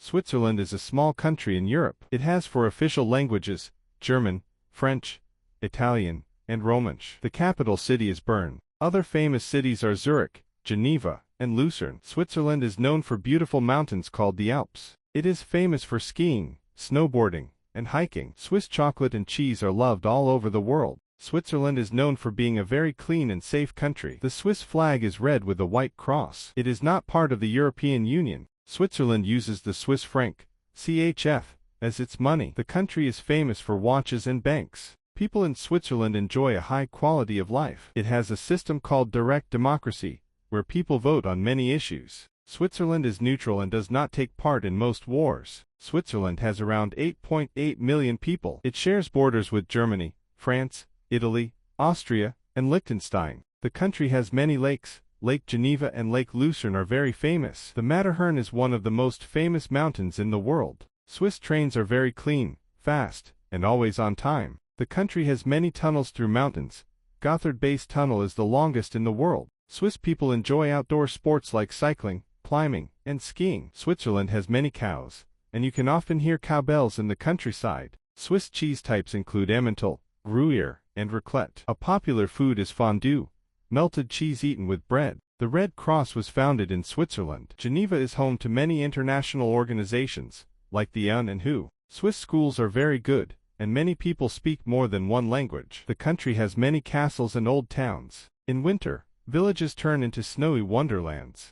Switzerland is a small country in Europe. It has four official languages: German, French, Italian, and Romansh. The capital city is Bern. Other famous cities are Zurich, Geneva, and Lucerne. Switzerland is known for beautiful mountains called the Alps. It is famous for skiing, snowboarding, and hiking. Swiss chocolate and cheese are loved all over the world. Switzerland is known for being a very clean and safe country. The Swiss flag is red with a white cross. It is not part of the European Union. Switzerland uses the Swiss franc, CHF, as its money. The country is famous for watches and banks. People in Switzerland enjoy a high quality of life. It has a system called direct democracy, where people vote on many issues. Switzerland is neutral and does not take part in most wars. Switzerland has around 8.8 million people. It shares borders with Germany, France, Italy, Austria, and Liechtenstein. The country has many lakes. Lake Geneva and Lake Lucerne are very famous. The Matterhorn is one of the most famous mountains in the world. Swiss trains are very clean, fast, and always on time. The country has many tunnels through mountains. Gotthard Base Tunnel is the longest in the world. Swiss people enjoy outdoor sports like cycling, climbing, and skiing. Switzerland has many cows, and you can often hear cowbells in the countryside. Swiss cheese types include Emmental, Gruyere, and raclette. A popular food is fondue, melted cheese eaten with bread. The Red Cross was founded in Switzerland. Geneva is home to many international organizations, like the UN and WHO. Swiss schools are very good, and many people speak more than one language. The country has many castles and old towns. In winter, villages turn into snowy wonderlands.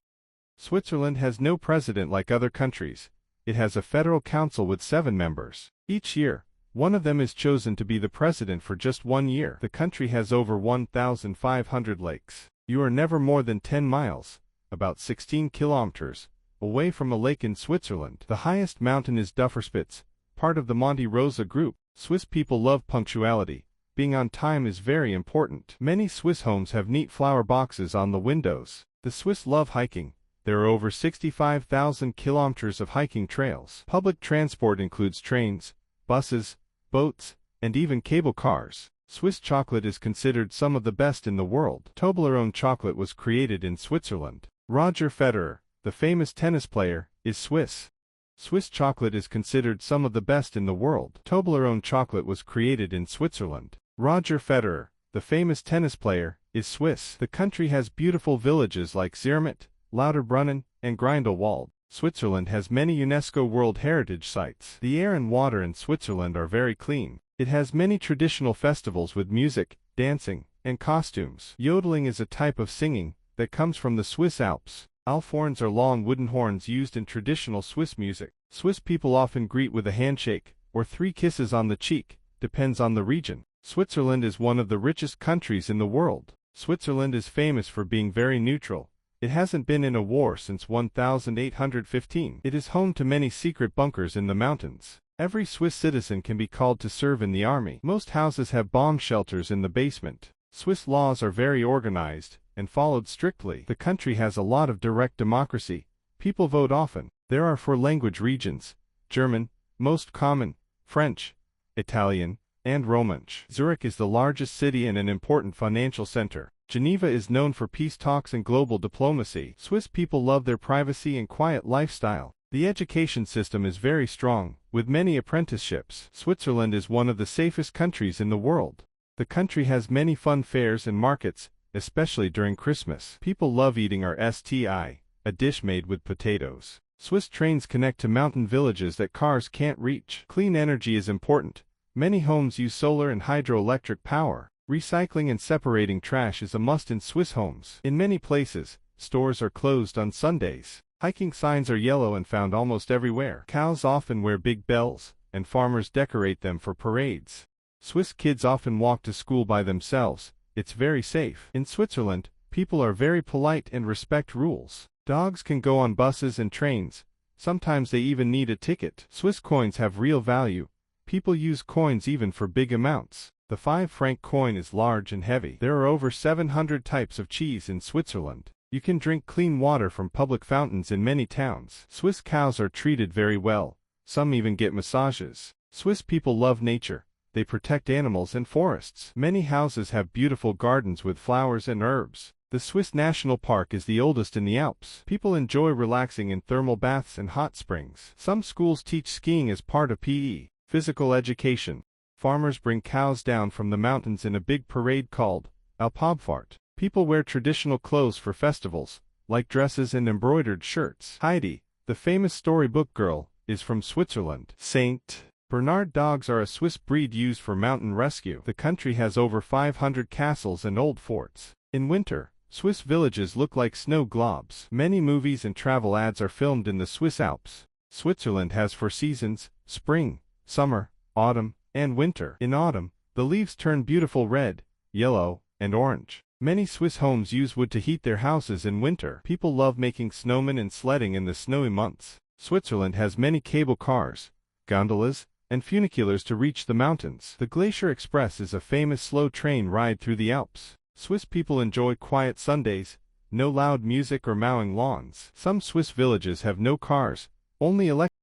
Switzerland has no president like other countries. It has a federal council with 7 members. Each year, one of them is chosen to be the president for just 1 year. The country has over 1,500 lakes. You are never more than 10 miles, about 16 kilometers, away from a lake in Switzerland. The highest mountain is Dufferspitze, part of the Monte Rosa group. Swiss people love punctuality. Being on time is very important. Many Swiss homes have neat flower boxes on the windows. The Swiss love hiking. There are over 65,000 kilometers of hiking trails. Public transport includes trains, buses, boats, and even cable cars. Swiss chocolate is considered some of the best in the world. Toblerone chocolate was created in Switzerland. Roger Federer, the famous tennis player, is Swiss. Swiss chocolate is considered some of the best in the world. Toblerone chocolate was created in Switzerland. Roger Federer, the famous tennis player, is Swiss. The country has beautiful villages like Zermatt, Lauterbrunnen, and Grindelwald. Switzerland has many UNESCO World Heritage Sites. The air and water in Switzerland are very clean. It has many traditional festivals with music, dancing, and costumes. Yodeling is a type of singing that comes from the Swiss Alps. Alphorns are long wooden horns used in traditional Swiss music. Swiss people often greet with a handshake, or 3 kisses on the cheek, depends on the region. Switzerland is one of the richest countries in the world. Switzerland is famous for being very neutral. It hasn't been in a war since 1815. It is home to many secret bunkers in the mountains. Every Swiss citizen can be called to serve in the army. Most houses have bomb shelters in the basement. Swiss laws are very organized and followed strictly. The country has a lot of direct democracy. People vote often. There are 4 language regions: German, most common, French, Italian, and Romansh. Zurich is the largest city and an important financial center. Geneva is known for peace talks and global diplomacy. Swiss people love their privacy and quiet lifestyle. The education system is very strong, with many apprenticeships. Switzerland is one of the safest countries in the world. The country has many fun fairs and markets, especially during Christmas. People love eating our STI, a dish made with potatoes. Swiss trains connect to mountain villages that cars can't reach. Clean energy is important. Many homes use solar and hydroelectric power. Recycling and separating trash is a must in Swiss homes. In many places, stores are closed on Sundays. Hiking signs are yellow and found almost everywhere. Cows often wear big bells, and farmers decorate them for parades. Swiss kids often walk to school by themselves. It's very safe. In Switzerland, people are very polite and respect rules. Dogs can go on buses and trains. Sometimes they even need a ticket. Swiss coins have real value. People use coins even for big amounts. The 5-franc coin is large and heavy. There are over 700 types of cheese in Switzerland. You can drink clean water from public fountains in many towns. Swiss cows are treated very well. Some even get massages. Swiss people love nature. They protect animals and forests. Many houses have beautiful gardens with flowers and herbs. The Swiss National Park is the oldest in the Alps. People enjoy relaxing in thermal baths and hot springs. Some schools teach skiing as part of PE. Physical education. Farmers bring cows down from the mountains in a big parade called Alpabfahrt. People wear traditional clothes for festivals, like dresses and embroidered shirts. Heidi, the famous storybook girl, is from Switzerland. Saint Bernard dogs are a Swiss breed used for mountain rescue. The country has over 500 castles and old forts. In winter, Swiss villages look like snow globes. Many movies and travel ads are filmed in the Swiss Alps. Switzerland has 4 seasons: spring, summer, autumn, and winter. In autumn, the leaves turn beautiful red, yellow, and orange. Many Swiss homes use wood to heat their houses in winter. People love making snowmen and sledding in the snowy months. Switzerland has many cable cars, gondolas, and funiculars to reach the mountains. The Glacier Express is a famous slow train ride through the Alps. Swiss people enjoy quiet Sundays, no loud music or mowing lawns. Some Swiss villages have no cars, only electric